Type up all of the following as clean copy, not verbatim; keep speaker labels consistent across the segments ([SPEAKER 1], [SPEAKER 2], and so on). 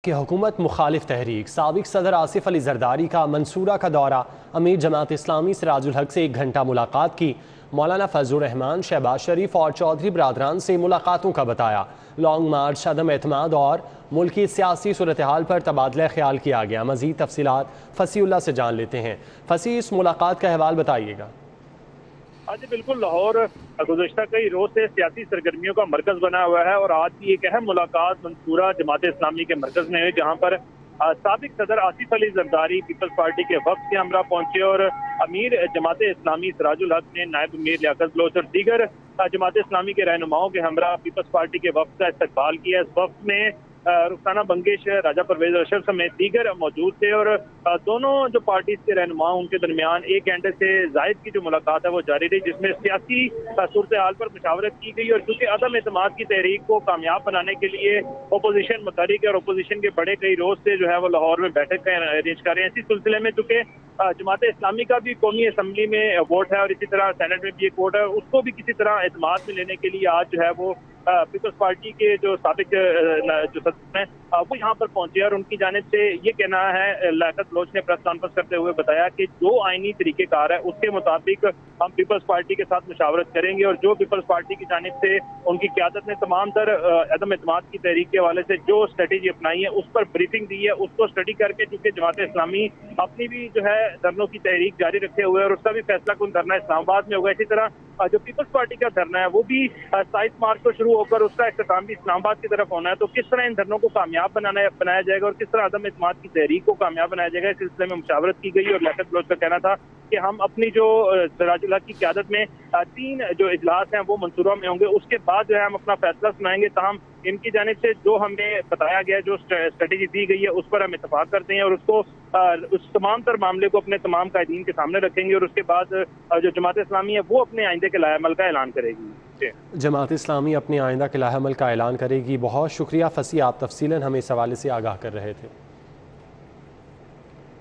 [SPEAKER 1] کہ حکومت مخالف تحریک سابق صدر آصف علی زرداری کا منصورہ کا دورہ، امیر جماعت اسلامی سراج الحق سے 1 گھنٹہ ملاقات کی، مولانا فضل الرحمان، شہباز شریف اور چودھری برادران سے ملاقاتوں کا بتایا، لانگ مارچ، عدم اعتماد اور ملکی سیاسی صورتحال پر تبادلہ خیال کیا گیا۔ مزید تفصیلات فصیح اللہ سے جان لیتے ہیں۔ فصیح، اس ملاقات کا احوال بتائیے گا۔
[SPEAKER 2] آج بالکل لاہور گزشتہ کئی روز سے سیاسی سرگرمیوں کا مرکز بنا ہوا ہے اور آج کی ایک اہم ملاقات منصورہ جماعت اسلامی کے مرکز میں ہوئی، جہاں پر سابق صدر آصف علی زرداری پیپلز پارٹی کے وفد کے ہمراہ پہنچے اور امیر جماعت اسلامی سراج الحق نے نائب امیر لیاقت بلوچ اور دیگر جماعت اسلامی کے رہنماؤں کے ہمراہ پیپلز پارٹی کے وفد کا استقبال کیا۔ اس وفد میں رخسانہ بنگش، راجہ پرویز اشرف سمیت دیگر موجود تھے اور دونوں جو پارٹیز کے رہنما ان کے درمیان 1 گھنٹے سے زائد کی جو ملاقات ہے وہ جاری رہی، جس میں سیاسی صورتحال پر مشاورت کی گئی اور چونکہ عدم اعتماد کی تحریک کو کامیاب بنانے کے لیے اپوزیشن متحرک اور اپوزیشن کے بڑے کئی روز سے جو ہے وہ لاہور میں بیٹھک کا ارینج کر رہے ہیں۔ اسی سلسلے میں چونکہ جماعت اسلامی کا بھی قومی اسمبلی میں ووٹ ہے اور اسی طرح سینٹ میں بھی ایک ووٹ ہے، اس کو بھی کسی طرح اعتماد میں لینے کے لیے آج جو ہے وہ پیپلز پارٹی کے جو سابق جو صدر ہیں وہ یہاں پر پہنچے اور ان کی جانب سے یہ کہنا ہے، لیاقت بلوچ نے پریس کانفرنس کرتے ہوئے بتایا کہ جو آئینی طریقہ کار ہے اس کے مطابق ہم پیپلز پارٹی کے ساتھ مشاورت کریں گے اور جو پیپلز پارٹی کی جانب سے ان کی قیادت نے تمام تر عدم اعتماد کی تحریک کے حوالے سے جو اسٹریٹجی اپنائی ہے اس پر بریفنگ دی ہے، اس کو اسٹڈی کر کے چونکہ جماعت اسلامی اپنی بھی جو ہے دھرنوں کی تحریک جاری رکھے ہوئے اور اس کا بھی فیصلہ کن دھرنا اسلام آباد میں ہوگا۔ اسی طرح جو پیپلز پارٹی کا دھرنا ہے وہ بھی 27 مارچ کو شروع ہو کر اس کا اختتام بھی اسلام آباد کی طرف ہونا ہے، تو کس طرح ان دھرنوں کو کامیاب بنایا جائے گا اور کس طرح عدم اعتماد کی تحریک کو کامیاب بنایا جائے گا، اس سلسلے میں مشاورت کی گئی اور لیاقت بلوچ کا کہنا تھا کہ ہم اپنی جو سراج الحق کی قیادت میں 3 جو اجلاس ہیں وہ منصورہ میں ہوں گے، اس کے بعد جو ہے ہم اپنا فیصلہ سنائیں گے، تاہم ان کی جانب سے جو ہمیں بتایا گیا، جو اسٹریٹجی دی گئی ہے اس پر ہم اتفاق کرتے ہیں اور اس کو اس تمام تر معاملے کو اپنے تمام قائدین کے سامنے رکھیں گے اور اس کے بعد جو جماعت اسلامی ہے وہ اپنے آئندے کے لائحہ عمل کا اعلان کرے گی۔
[SPEAKER 1] جماعت اسلامی اپنے آئندہ کے لائحہ عمل کا اعلان کرے گی۔ بہت شکریہ فصیح، آپ تفصیلاً ہمیں اس حوالے سے آگاہ کر رہے تھے۔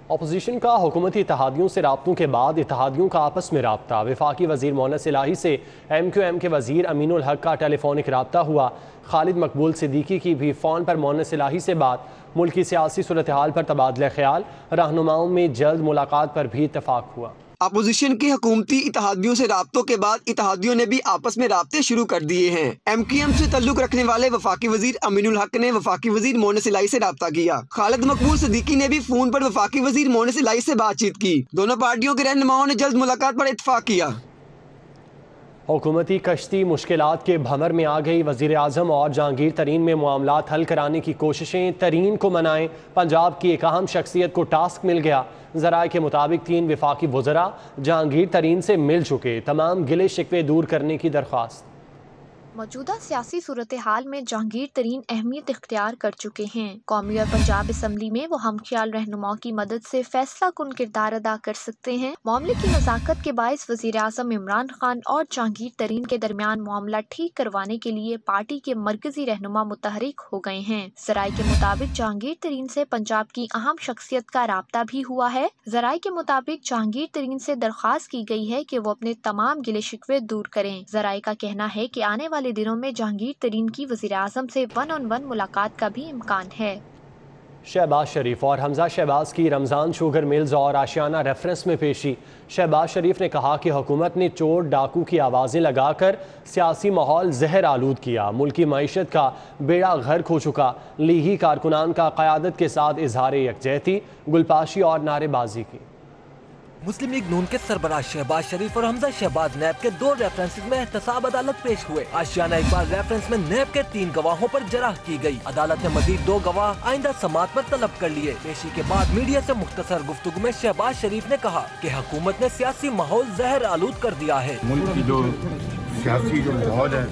[SPEAKER 1] اپوزیشن کا حکومتی اتحادیوں سے رابطوں کے بعد اتحادیوں کا آپس میں رابطہ، وفاقی وزیر مونس الہی سے MQM کے وزیر امین الحق کا ٹیلی فونک رابطہ ہوا، خالد مقبول صدیقی کی بھی فون پر مونس الہی سے بات، ملکی سیاسی صورتحال پر تبادلہ خیال، رہنماؤں میں جلد ملاقات پر بھی اتفاق ہوا۔
[SPEAKER 3] اپوزیشن کے حکومتی اتحادیوں سے رابطوں کے بعد اتحادیوں نے بھی آپس میں رابطے شروع کر دیے ہیں۔ MQM سے تعلق رکھنے والے وفاقی وزیر امین الحق نے وفاقی وزیر مونس الہی سے رابطہ کیا، خالد مقبول صدیقی نے بھی فون پر وفاقی وزیر مونس الہی سے بات چیت کی، دونوں پارٹیوں کے رہنماؤں نے جلد ملاقات پر اتفاق کیا۔
[SPEAKER 1] حکومتی کشتی مشکلات کے بھنور میں آ گئی، وزیر اعظم اور جہانگیر ترین میں معاملات حل کرانے کی کوششیں، ترین کو منائیں، پنجاب کی ایک اہم شخصیت کو ٹاسک مل گیا، ذرائع کے مطابق 3 وفاقی وزراء جہانگیر ترین سے مل چکے، تمام گلے شکوے دور کرنے کی درخواست۔
[SPEAKER 4] موجودہ سیاسی صورتحال میں جہانگیر ترین اہمیت اختیار کر چکے ہیں، قومی اور پنجاب اسمبلی میں وہ ہم خیال رہنماؤں کی مدد سے فیصلہ کن کردار ادا کر سکتے ہیں۔ معاملے کی نزاکت کے باعث وزیر اعظم عمران خان اور جہانگیر ترین کے درمیان معاملہ ٹھیک کروانے کے لیے پارٹی کے مرکزی رہنما متحرک ہو گئے ہیں۔ ذرائع کے مطابق جہانگیر ترین سے پنجاب کی اہم شخصیت کا رابطہ بھی ہوا ہے۔ ذرائع کے مطابق جہانگیر ترین سے درخواست کی گئی ہے کہ وہ اپنے تمام گلے شکوے دور کریں۔ ذرائع کا کہنا ہے کہ آنے والے دنوں میں جہانگیر ترین کی وزیر اعظم سے 1 on 1 ملاقات کا بھی امکان ہے۔
[SPEAKER 1] شہباز شریف اور حمزہ شہباز کی رمضان شوگر ملز اور آشیانہ ریفرنس میں پیشی، شہباز شریف نے کہا کہ حکومت نے چور ڈاکو کی آوازیں لگا کر سیاسی ماحول زہر آلود کیا، ملکی معیشت کا بیڑا غرق ہو چکا، لیگی کارکنان کا قیادت کے ساتھ اظہار یکجہتی، گلپاشی اور نعرے بازی کی۔
[SPEAKER 5] مسلم لیگ نون کے سربراہ شہباز شریف اور حمزہ شہباز نیب کے 2 ریفرنسز میں احتساب عدالت پیش ہوئے۔ آشیانہ اقبال ریفرنس میں نیب کے 3 گواہوں پر جرح کی گئی، عدالت نے مزید 2 گواہ آئندہ سماعت پر طلب کر لیے۔ پیشی کے بعد میڈیا سے مختصر گفتگو میں شہباز شریف نے کہا کہ حکومت نے سیاسی ماحول زہر آلود کر دیا ہے۔
[SPEAKER 6] ملک کی جو سیاسی جو ماحول ہے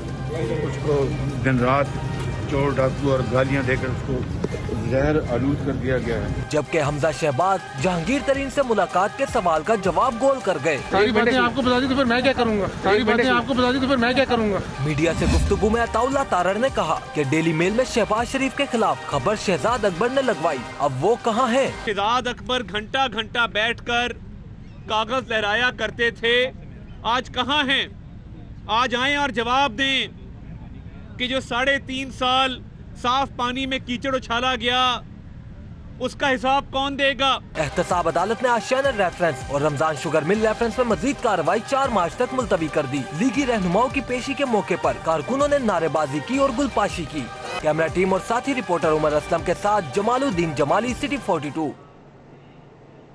[SPEAKER 6] اس کو دن رات چور ڈاکو اور گالیاں دے کر اس کو زہر آلود کر دیا گیا ہے۔
[SPEAKER 5] جبکہ حمزہ شہباز جہانگیر ترین سے ملاقات کے سوال کا جواب گول کر گئے۔
[SPEAKER 7] ساری باتیں آپ کو بتا دی تو پھر میں کیا کروں گا، ساری باتیں آپ کو بتا دی تو پھر میں کیا کروں گا۔
[SPEAKER 5] میڈیا سے گفتگو میں عطا اللہ تارڑ نے کہا کہ ڈیلی میل میں شہباز شریف کے خلاف خبر شہزاد اکبر نے لگوائی، اب وہ کہاں ہیں؟
[SPEAKER 8] شہزاد اکبر گھنٹہ گھنٹہ بیٹھ کر کاغذ لہرایا کرتے تھے، آج کہاں ہیں؟ آج آئیں اور جواب دیں کہ جو 3.5 سال صاف پانی میں کیچڑ اچھالا گیا، उसका हिसाब कौन देगा?
[SPEAKER 5] एहतसाब अदालत ने आशियाना रेफरेंस और रमजान शुगर मिल रेफरेंस में मजीद कार्रवाई 4 मार्च तक मुलतवी कर दी। लीगी रहनुमाओं की पेशी के मौके पर कारकुनों ने नारेबाजी की और गुलपाशी की। कैमरा टीम और साथी रिपोर्टर उमर असलम के साथ जमालुद्दीन जमाली, सिटी 42।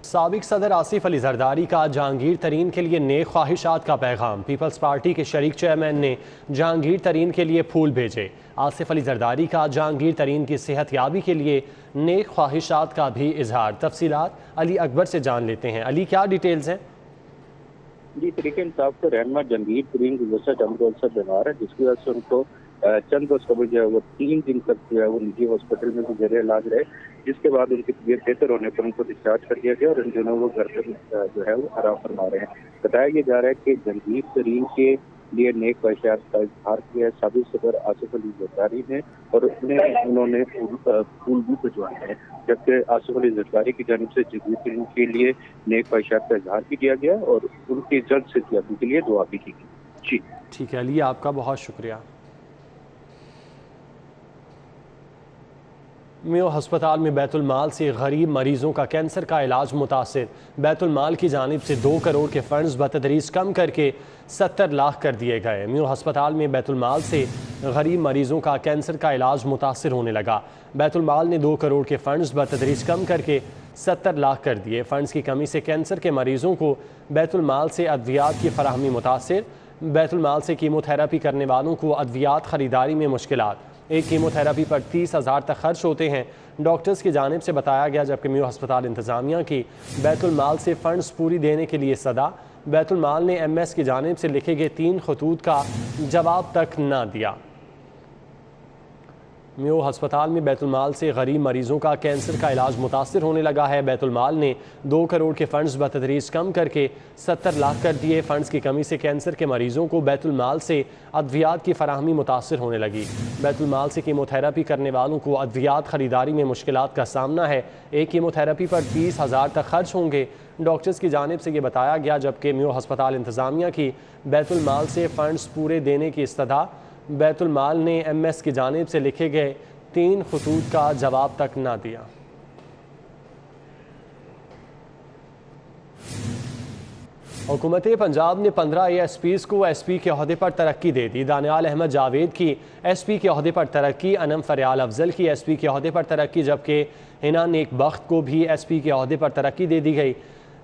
[SPEAKER 1] साबिक सदर आसिफ अली जरदारी का जहांगीर तरीन के लिए नेक ख्वाहिशात का पैगाम। पीपल्स पार्टी के शरीक चेयरमैन ने जहांगीर तरीन के लिए फूल भेजे। आसिफ अली जरदारी का जहांगीर तरीन की सेहत याबी के लिए नेक ख्वाहिशात का भी इजहार। तफसीलात अली अकबर से जान लेते हैं। अली, क्या डिटेल्स हैं?
[SPEAKER 9] जी, तरीके इंसाफ के रहनुमा जहांगीर तरीन गुज़श्ता चंद रोज से बीमार है, जिसकी वजह से उनको चंद रोज कबल जो है वो 3 दिन तक जो है वो निजी हॉस्पिटल में जेर इलाज रहे, जिसके बाद उनकी तबीयत बेहतर होने पर उनको डिस्चार्ज कर दिया गया और इन दिनों वो घर पर जो है वो आराम फरमा रहे हैं। बताया यह जा रहा है कि जहांगीर तरीन के लिए नेक ख्वाहिशात का इजहार किया है साबिक सदर आसिफ अली जरदारी ने और उन्होंने फूल भी भिजवाए हैं, जबकि आसिफ अली जरदारी की जानिब से जहांगीर तरीन के लिए नेक ख्वाहिशात का इजहार भी किया गया और उनकी जल्द सेहतयाबी के लिए दुआ भी की गई। जी
[SPEAKER 1] ठीक है अली, आपका बहुत शुक्रिया। मेयो हस्पताल में बैतुल माल से गरीब मरीजों का कैंसर का इलाज मुतासिर। बैतुल माल की जानिब से 2 करोड़ के फंड्स बतदरीज कम करके 70 लाख कर दिए गए। मेयो हस्पताल में बैतुल माल से गरीब मरीजों का कैंसर का इलाज मुतासिर होने लगा। बैतुल माल ने 2 करोड़ के फंड्स बतदरीज कम करके 70 लाख कर दिए। फंड्स की कमी से कैंसर के मरीजों को बैतुल माल से अद्वियात की फराहमी मुतासिर। बैतुल माल से कीमोथेरेपी करने वालों को अद्वियात ख़रीदारी में मुश्किलात। एक कीमोथेरेपी पर 30,000 तक खर्च होते हैं, डॉक्टर्स की जानिब से बताया गया, जबकि मेयो हस्पताल इंतज़ामिया की बैतुल माल से फ़ंड्स पूरी देने के लिए सदा। बैतुल माल ने MS की जानिब से लिखे गए 3 खतूत का जवाब तक न दिया। मेयो हस्पताल में बैतुल माल से गरीब मरीजों का कैंसर का इलाज मुतासिर होने लगा है। बैतुल माल ने 2 करोड़ के फंड्स बतदरीज कम करके 70 लाख कर दिए। फंड्स की कमी से कैंसर के मरीजों को बैतुल माल से अद्वियात की फराहमी मुतासिर होने लगी। बैतुल माल से कीमोथेरेपी करने वालों को अद्वियात ख़रीदारी में मुश्किलात का सामना है। एक कीमोथेरेपी पर 30,000 तक खर्च होंगे, डॉक्टर्स की जानिब से ये बताया गया, जबकि मेयो हस्पताल इंतज़ामिया की बैतुल माल से फ़ंड्स पूरे देने की इस्तदा। बैतुल माल ने MS की जानिब से लिखे गए 3 खतूत का जवाब तक ना दिया। हुकूमत पंजाब ने 15 ASPs को SP के ओहदे पर तरक्की दे दी। दानियाल अहमद जावेद की SP के ओहदे पर तरक्की, अनम फरियाल अफजल की SP के ओहदे पर तरक्की, जबकि हिना नेक बख्त को भी SP के ओहदे पर तरक्की दे दी गई।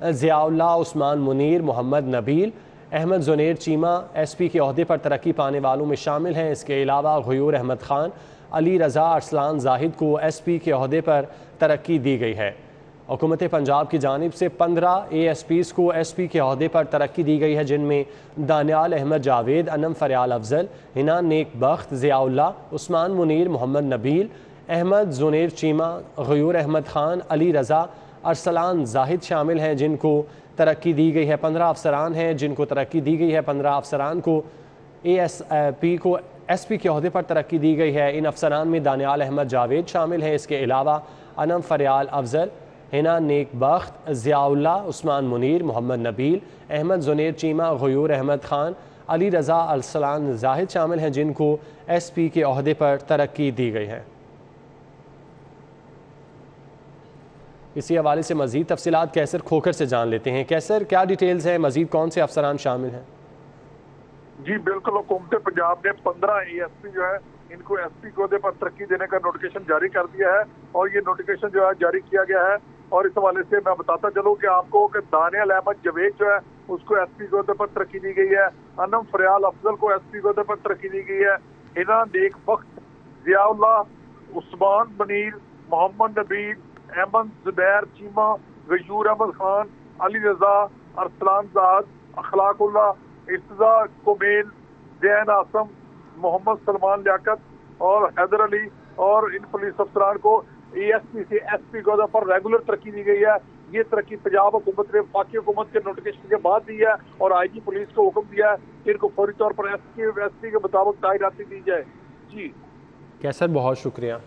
[SPEAKER 1] ज़ियाउल्लाह, उस्मान मुनीर, मोहम्मद नबील, अहमद जुनेर चीमा SP के ओहदे पर तरक्की पाने वालों में शामिल हैं। इसके अलावा गयूर अहमद खान, अली रज़ा, अरसलान जाहिद को SP के ओहदे पर तरक्की दी गई है। हुकूमत पंजाब की जानिब से 15 ASPs को SP के ओहदे पर तरक्की दी गई है, जिनमें दानियाल अहमद जावेद, अनम फरियाल अफजल, हिना नेक बख्त, ज़ियाउल्लाह, उस्मान मुनीर, मोहम्मद नबील, अहमद जुनेर चीमा, गयूर अहमद खान, अली रज़ा, अरसलान जाहिद शामिल हैं, जिनको तरक्की दी गई है। 15 अफसरान हैं जिनको तरक्की दी गई है। 15 अफसरान को ASP को SP के ओहदे पर तरक्की दी गई है। इन अफसरान में दानियाल अहमद जावेद शामिल हैं। इसके अलावा अनम फरियाल अफजल, हिना नेक बख्त, ज़ियाउल्लाह, उस्मान मुनीर, मोहम्मद नबील, अहमद जुनेर चीमा, गयूर अहमद खान, अली रज़ा, अरसलान जाहिद शामिल हैं, जिनको SP के ओहदे पर तरक्की दी गई है। इसी हवाले से मज़ीद तफसीलात कैसर खोखर से जान लेते हैं। कैसर, क्या डिटेल्स हैं, मज़ीद कौन से अफसरान शामिल हैं?
[SPEAKER 10] जी बिल्कुल, हुकूमत पंजाब ने 15 ASP जो है इनको SP के ओहदे पर तरक्की देने का नोटिफिकेशन जारी कर दिया है और ये नोटिफिकेशन जो है जारी किया गया है। और इस हवाले से मैं बताता चलूँ कि आपको कि दानियाल अहमद जावेद जो है उसको SP के ओहदे पर तरक्की दी गई है। अनम फरियाल अफजल को SP के ओहदे पर तरक्की दी गई है। हिना नेक बख्त, ज़ियाउल्लाह, उस्मान मुनीर, मोहम्मद नबील, अहमद जुनैर चीमा, गयूर अहमद खान, अली रज़ा, अरसलान जाहिद, अखलाकुल्लाह, इर्तज़ा कुमेल, जैन आसम, मोहम्मद सलमान लियाकत और हैदर अली और इन पुलिस अफसरान को ASP से SP के ओहदे पर रेगुलर तरक्की दी गई है। ये तरक्की पंजाब हुकूमत ने वफाकी हुकूमत के नोटिफिकेशन के बाद दी है और IG पुलिस को हुक्म दिया है कि इनको फौरी तौर पर SP के मुताबिक तायिनाती दी जाए। जी
[SPEAKER 1] कैसर, बहुत शुक्रिया।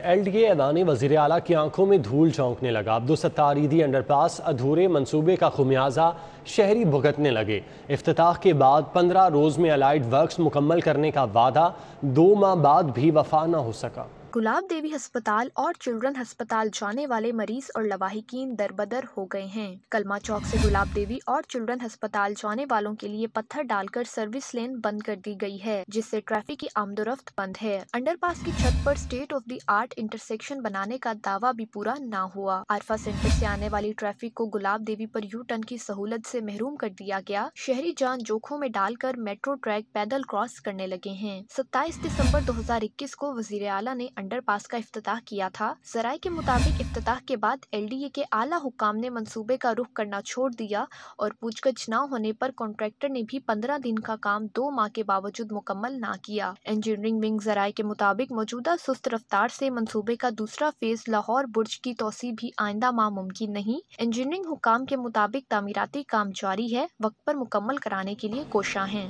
[SPEAKER 1] LDA ऐलान वज़ीर आला की आंखों में धूल झोंकने लगा। अब्दुलसत्तार ईदी अंडरपास अधूरे मंसूबे का खुमियाजा शहरी भुगतने लगे। इफ्तिताह के बाद 15 रोज़ में अलाइड वर्क्स मुकम्मल करने का वादा 2 माह बाद भी वफा न हो सका।
[SPEAKER 4] गुलाब देवी अस्पताल और चिल्ड्रन अस्पताल जाने वाले मरीज और लवाहिकीन दरबदर हो गए हैं। कलमा चौक से गुलाब देवी और चिल्ड्रन अस्पताल जाने वालों के लिए पत्थर डालकर सर्विस लेन बंद कर दी गई है, जिससे ट्रैफिक की आमदोरफ्त बंद है। अंडरपास की छत पर state of the art intersection बनाने का दावा भी पूरा न हुआ। आरफा सेंटर से आने वाली ट्रैफिक को गुलाब देवी पर यू टर्न की सहूलत से महरूम कर दिया गया। शहरी जान जोखों में डालकर मेट्रो ट्रैक पैदल क्रॉस करने लगे हैं। 27 दिसंबर 2021 को वजीर आला ने अंडरपास का इफ्तिताह किया था। ज़राए के मुताबिक इफ्तिताह के बाद LDA के आला हुक्काम ने मंसूबे का रुख करना छोड़ दिया और पूछगछ न होने पर कॉन्ट्रैक्टर ने भी 15 दिन का काम 2 माह के बावजूद मुकम्मल ना किया। इंजीनियरिंग विंग ज़राए के मुताबिक मौजूदा सुस्त रफ्तार से मंसूबे का दूसरा फेज लाहौर बुर्ज की तोसी भी आइंदा माह मुमकिन नहीं। इंजीनियरिंग हुक्काम के मुताबिक तामीराती काम जारी है, वक्त पर मुकम्मल कराने के लिए कोशां हैं।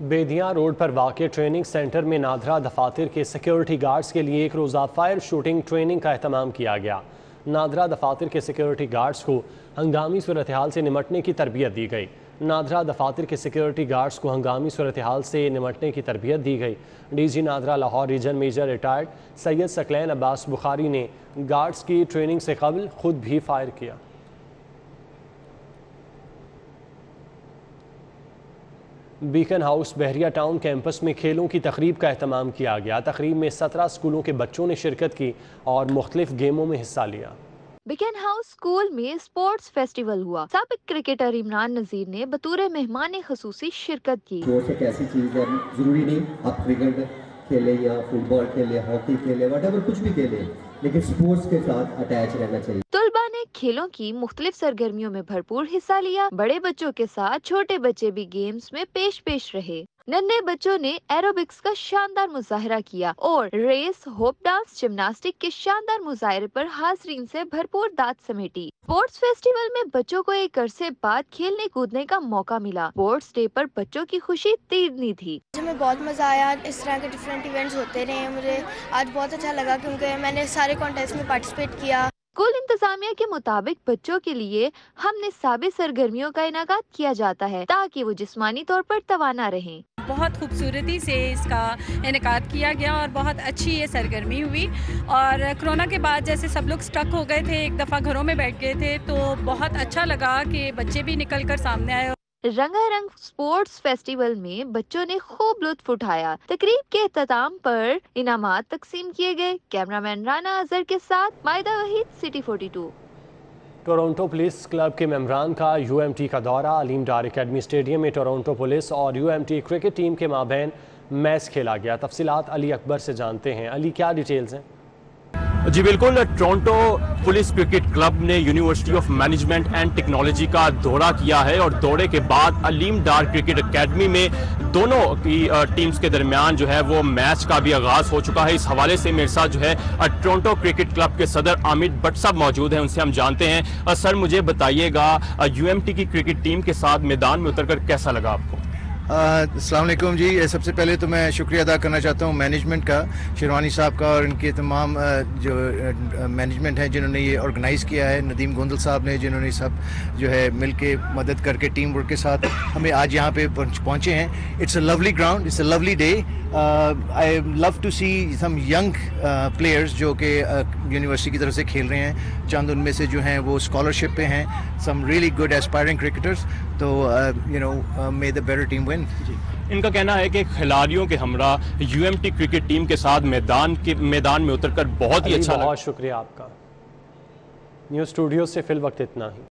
[SPEAKER 1] बेदियाँ रोड पर वाक़ ट्रेनिंग सेंटर में नादरा दफातर के सिक्योरिटी गार्ड्स के लिए एक रोज़ा फायर शूटिंग ट्रेनिंग का अहतमाम किया गया। नादरा दफातर के सिक्योरिटी गार्ड्स को हंगामी सूरत हाल से निमटने की तरबियत दी गई। नादरा दफातर के सिक्योरिटी गार्ड्स को हंगामी सूरत हाल से निमटने की तरबियत दी गई। DG NADRA Lahore region major retired Syed Saqlain Abbas Bukhari ने गार्ड्स की ट्रेनिंग से कबल खुद भी फायर किया। बीकन हाउस बहरिया टाउन कैंपस में खेलों की तकरीब का अहतमाम किया गया। तकरीब में 17 स्कूलों के बच्चों ने शिरकत की और मुख्तलिफ गेमों में हिस्सा लिया।
[SPEAKER 11] बीकन हाउस स्कूल में स्पोर्ट्स फेस्टिवल हुआ। साबिक क्रिकेटर इमरान नजीर ने बतौर मेहमान खसूसी शिरकत की।
[SPEAKER 12] स्पोर्ट्स एक ऐसी चीज है, जरूरी नहीं आप क्रिकेट खेले या फुटबॉल खेले, हॉकी खेले, व्हाटएवर कुछ भी खेले, लेकिन स्पोर्ट्स के साथ अटैच रहना चाहिए।
[SPEAKER 11] तलबा ने खेलों की मुख्तलिफ सरगर्मियों में भरपूर हिस्सा लिया। बड़े बच्चों के साथ छोटे बच्चे भी गेम्स में पेश रहे। नन्हे बच्चों ने एरोबिक्स का शानदार मुजाहरा किया और रेस, होप डांस, जिम्नास्टिक के शानदार मुजाहरे पर हाज़रीन से भरपूर दाद समेटी। स्पोर्ट्स फेस्टिवल में बच्चों को एक अरसे बाद खेलने कूदने का मौका मिला। स्पोर्ट्स डे पर बच्चों की खुशी तीरनी थी।
[SPEAKER 13] हमें बहुत मजा आया। इस तरह के डिफरेंट इवेंट्स होते रहे। मुझे आज बहुत अच्छा लगा क्योंकि मैंने सारे कॉन्टेस्ट में पार्टिसिपेट किया।
[SPEAKER 11] स्कूल इंतजामिया के मुताबिक बच्चों के लिए हमने साबे सरगर्मियों का इनाकात किया जाता है ताकि वो जिस्मानी तौर पर तवाना रहें।
[SPEAKER 14] बहुत खूबसूरती से इसका इनेकाद किया गया और बहुत अच्छी ये सरगर्मी हुई। और कोरोना के बाद जैसे सब लोग स्टक हो गए थे, एक दफ़ा घरों में बैठ गए थे, तो बहुत अच्छा लगा कि बच्चे भी निकल कर सामने आए।
[SPEAKER 11] रंगारंग स्पोर्ट्स फेस्टिवल में बच्चों ने खूब लुत्फ उठाया। तकरीब के इख्तिताम पर इनामात तकसीम किए गए। कैमरामैन राना अजहर के साथ Maida Waheed, city 42।
[SPEAKER 1] Toronto police club के मेंबरान का UMT का दौरा। अलीम डार एकेडमी स्टेडियम में टोरंटो पुलिस और UMT क्रिकेट टीम के माबैन मैच खेला गया। तफसीलात अली अकबर से जानते हैं। अली, क्या डिटेल्स हैं?
[SPEAKER 15] जी बिल्कुल, टोरंटो पुलिस क्रिकेट क्लब ने university of management and technology का दौरा किया है और दौरे के बाद अलीम डार क्रिकेट एकेडमी में दोनों की टीम्स के दरमियान जो है वो मैच का भी आगाज हो चुका है। इस हवाले से मेरे साथ जो है टोरंटो क्रिकेट क्लब के सदर आमिर भट्ट साहब मौजूद हैं, उनसे हम जानते हैं। सर, मुझे बताइएगा UMT की क्रिकेट टीम के साथ मैदान में उतरकर कैसा लगा आपको?
[SPEAKER 16] अस्सलाम वालेकुम जी। सबसे पहले तो मैं शुक्रिया अदा करना चाहता हूँ मैनेजमेंट का, शेरवानी साहब का और इनके तमाम जो मैनेजमेंट है जिन्होंने ये ऑर्गेनाइज़ किया है, नदीम गोंदल साहब ने जिन्होंने सब जो है मिल के मदद करके टीम वर्क के साथ हमें आज यहाँ पे पहुँचे हैं। It's a lovely ground, it's a lovely day. I love to see some young players जो कि यूनिवर्सिटी की तरफ से खेल रहे हैं। चंद उनमें से जो हैं वो स्कॉलरशिप पे हैं, some really good aspiring cricketers. तो may the better team win.
[SPEAKER 15] इनका कहना है कि खिलाड़ियों के हमरा UMT क्रिकेट टीम के साथ मैदान में उतरकर बहुत ही अच्छा लगा।
[SPEAKER 1] बहुत शुक्रिया आपका। न्यूज़ स्टूडियो से फिल वक्त इतना ही।